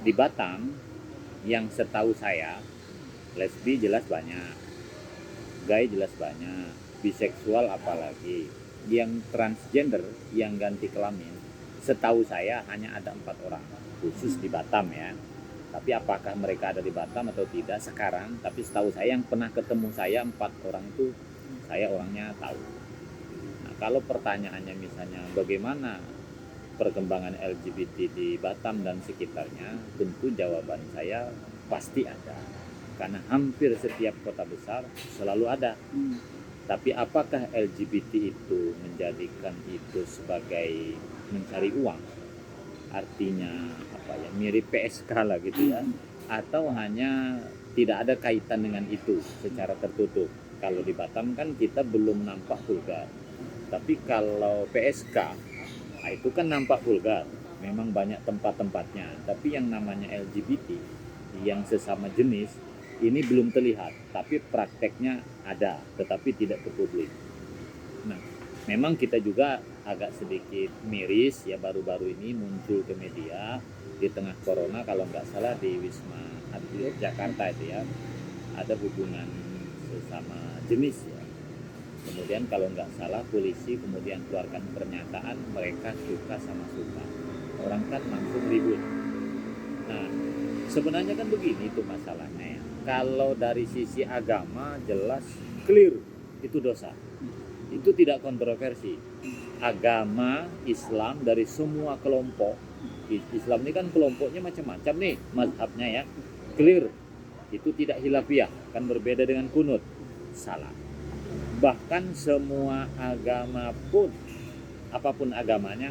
di Batam yang setahu saya lesbi jelas banyak, gay jelas banyak, biseksual apalagi, yang transgender yang ganti kelamin setahu saya hanya ada 4 orang khusus di Batam ya. Tapi apakah mereka ada di Batam atau tidak sekarang, tapi setahu saya yang pernah ketemu saya 4 orang itu saya orangnya tahu. Nah, kalau pertanyaannya misalnya bagaimana perkembangan LGBT di Batam dan sekitarnya, tentu jawaban saya pasti ada. Karena hampir setiap kota besar selalu ada. Tapi apakah LGBT itu menjadikan itu sebagai mencari uang? Artinya apa ya, mirip PSK lah gitu ya, atau hanya tidak ada kaitan dengan itu secara tertutup. Kalau di Batam kan kita belum nampak vulgar, tapi kalau PSK, nah itu kan nampak vulgar. Memang banyak tempat-tempatnya, tapi yang namanya LGBT yang sesama jenis ini belum terlihat, tapi prakteknya ada, tetapi tidak ke publik. Nah, memang kita juga agak sedikit miris ya, baru-baru ini muncul ke media di tengah corona, kalau nggak salah di Wisma Atlet Jakarta itu ya, ada hubungan sesama jenis ya. Kemudian kalau nggak salah polisi kemudian keluarkan pernyataan mereka suka sama suka. Orang kan langsung ribut. Nah, sebenarnya kan begini itu masalahnya ya. Kalau dari sisi agama jelas clear itu dosa. Itu tidak kontroversi. Agama Islam dari semua kelompok, Islam ini kan kelompoknya macam-macam nih mazhabnya ya, clear itu tidak hilafiyah, kan berbeda dengan kunut, salah. Bahkan semua agama pun, apapun agamanya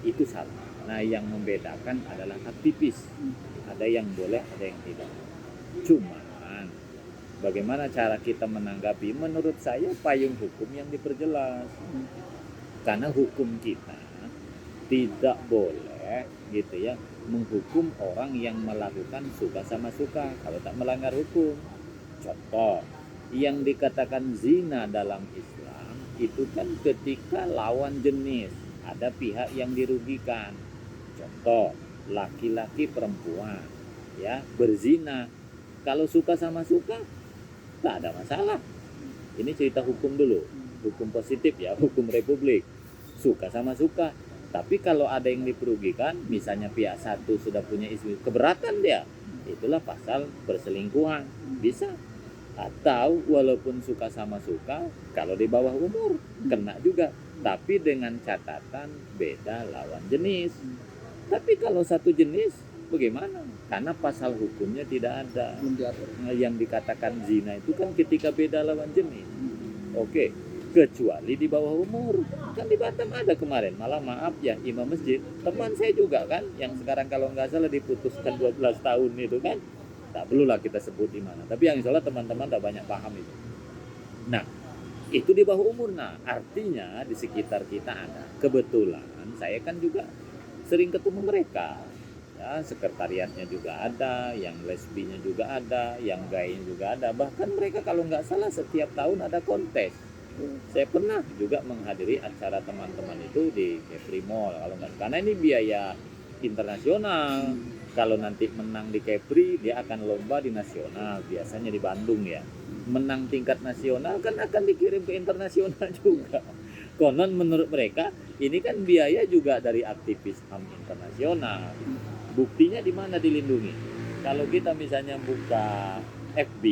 itu salah. Nah, yang membedakan adalah aktivis, ada yang boleh ada yang tidak. Cuman bagaimana cara kita menanggapi, menurut saya payung hukum yang diperjelas. Karena hukum kita tidak boleh gitu ya menghukum orang yang melakukan suka sama suka kalau tak melanggar hukum. Contoh, yang dikatakan zina dalam Islam itu kan ketika lawan jenis ada pihak yang dirugikan. Contoh, laki-laki perempuan ya berzina, kalau suka sama suka tak ada masalah. Ini cerita hukum dulu, hukum positif ya, hukum republik, suka sama suka. Tapi kalau ada yang diperugikan, misalnya pihak satu sudah punya istri, keberatan dia, itulah pasal perselingkuhan, bisa. Atau walaupun suka sama suka, kalau di bawah umur kena juga, tapi dengan catatan beda lawan jenis. Tapi kalau satu jenis bagaimana? Karena pasal hukumnya tidak ada. Yang dikatakan zina itu kan ketika beda lawan jenis. Oke, kecuali di bawah umur. Kan di Batam ada kemarin, malah maaf ya, imam masjid, teman saya juga kan, yang sekarang kalau nggak salah diputuskan 12 tahun itu kan. Tak perlulah kita sebut di mana. Tapi yang salah teman-teman tak banyak paham itu. Nah, itu di bawah umur. Nah, artinya di sekitar kita ada. Kebetulan saya kan juga sering ketemu mereka. Ya, sekretariatnya juga ada, yang lesbinya juga ada, yang gaynya juga ada. Bahkan mereka kalau nggak salah setiap tahun ada kontes. Saya pernah juga menghadiri acara teman-teman itu di Kepri Mall kalau nggak, karena ini biaya internasional. Kalau nanti menang di Kepri, dia akan lomba di nasional, biasanya di Bandung ya. Menang tingkat nasional kan akan dikirim ke internasional juga. Konon menurut mereka ini kan biaya juga dari aktivis HAM internasional. Buktinya di mana dilindungi? Kalau kita misalnya buka FB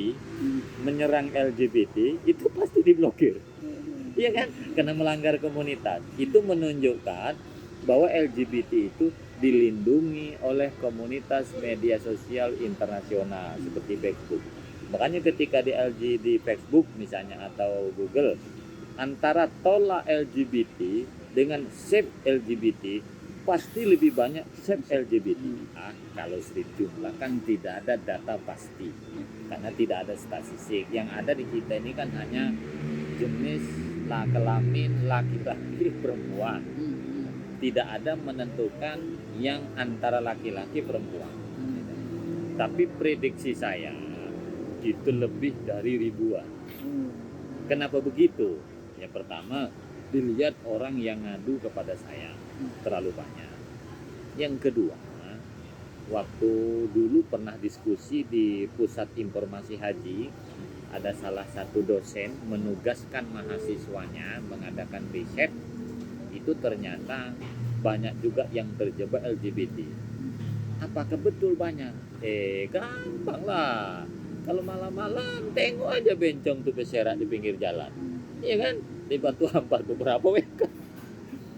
menyerang LGBT, itu pasti diblokir. Iya kan? Karena melanggar komunitas. Itu menunjukkan bahwa LGBT itu dilindungi oleh komunitas media sosial internasional seperti Facebook. Makanya ketika di Facebook misalnya atau Google, antara tolak LGBT dengan save LGBT, pasti lebih banyak save LGBT. Kalau jumlah kan tidak ada data pasti, karena tidak ada statistik. Yang ada di kita ini kan hanya jenis kelamin laki-laki perempuan, tidak ada menentukan yang antara laki-laki perempuan. Tapi prediksi saya itu lebih dari ribuan. Kenapa begitu? Ya pertama, dilihat orang yang ngadu kepada saya terlalu banyak. Yang kedua, Waktu dulu pernah diskusi di pusat informasi haji, ada salah satu dosen menugaskan mahasiswanya mengadakan riset, itu ternyata banyak juga yang terjebak LGBT. Apakah betul banyak? Gampang lah. Kalau malam-malam tengok aja bencong tuh berserakan di pinggir jalan. Iya kan? Di Batu Ampar beberapa WK.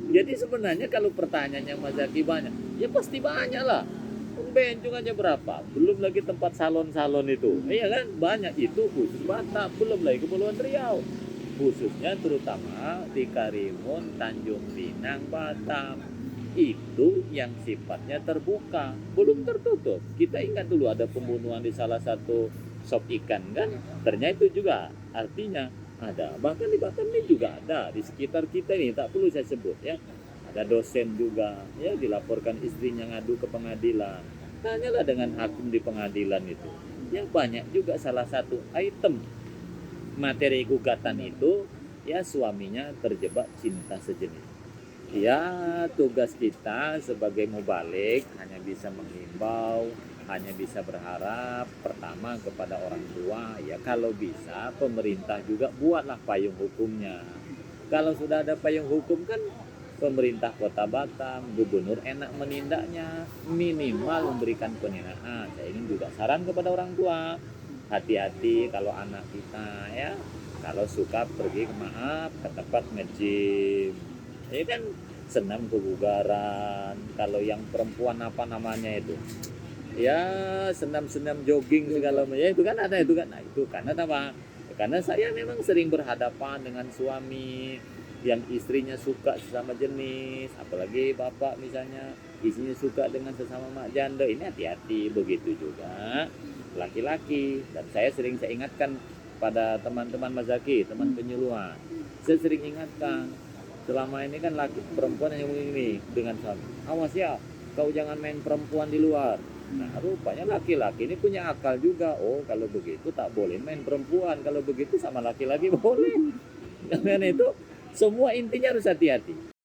Jadi sebenarnya kalau pertanyaannya Mas Zaki banyak, ya pasti banyak lah. Bencong aja berapa? Belum lagi tempat salon-salon itu. Iya kan? Banyak itu khusus Batam, belum lagi Kepulauan Riau. Khususnya terutama di Karimun, Tanjung Pinang, Batam. Itu yang sifatnya terbuka, belum tertutup. Kita ingat dulu ada pembunuhan di salah satu sop ikan kan? Ternyata itu juga artinya ada. Bahkan di Batam ini juga ada, di sekitar kita ini tak perlu saya sebut ya. Ada dosen juga ya dilaporkan istrinya ngadu ke pengadilan. Tanyalah dengan hakim di pengadilan itu. Yang banyak juga salah satu item materi gugatan itu ya suaminya terjebak cinta sejenis. Ya, tugas kita sebagai mubalik hanya bisa menghimbau, hanya bisa berharap pertama kepada orang tua, ya kalau bisa pemerintah juga buatlah payung hukumnya. Kalau sudah ada payung hukum kan pemerintah Kota Batam, gubernur enak menindaknya, minimal memberikan penindakan. Saya ingin juga saran kepada orang tua, hati-hati kalau anak kita ya, kalau suka pergi ke tempat nge-gym. Ini kan senam kebugaran. Kalau yang perempuan apa namanya itu? Ya senam-senam jogging segala macam. Ya itu kan ada itu kan. Nah, itu karena apa? Karena saya memang sering berhadapan dengan suami yang istrinya suka sesama jenis, apalagi bapak misalnya istrinya suka dengan sesama mak janda. Ini hati-hati, begitu juga laki-laki. Dan saya ingatkan pada teman-teman Mas Zaki, teman penyuluhan. Saya sering ingatkan, selama ini kan laki perempuan yang begini dengan suami, awas ya kau jangan main perempuan di luar. Nah rupanya laki-laki ini punya akal juga, oh kalau begitu tak boleh main perempuan, kalau begitu sama laki-laki boleh. Karena itu semua intinya harus hati-hati.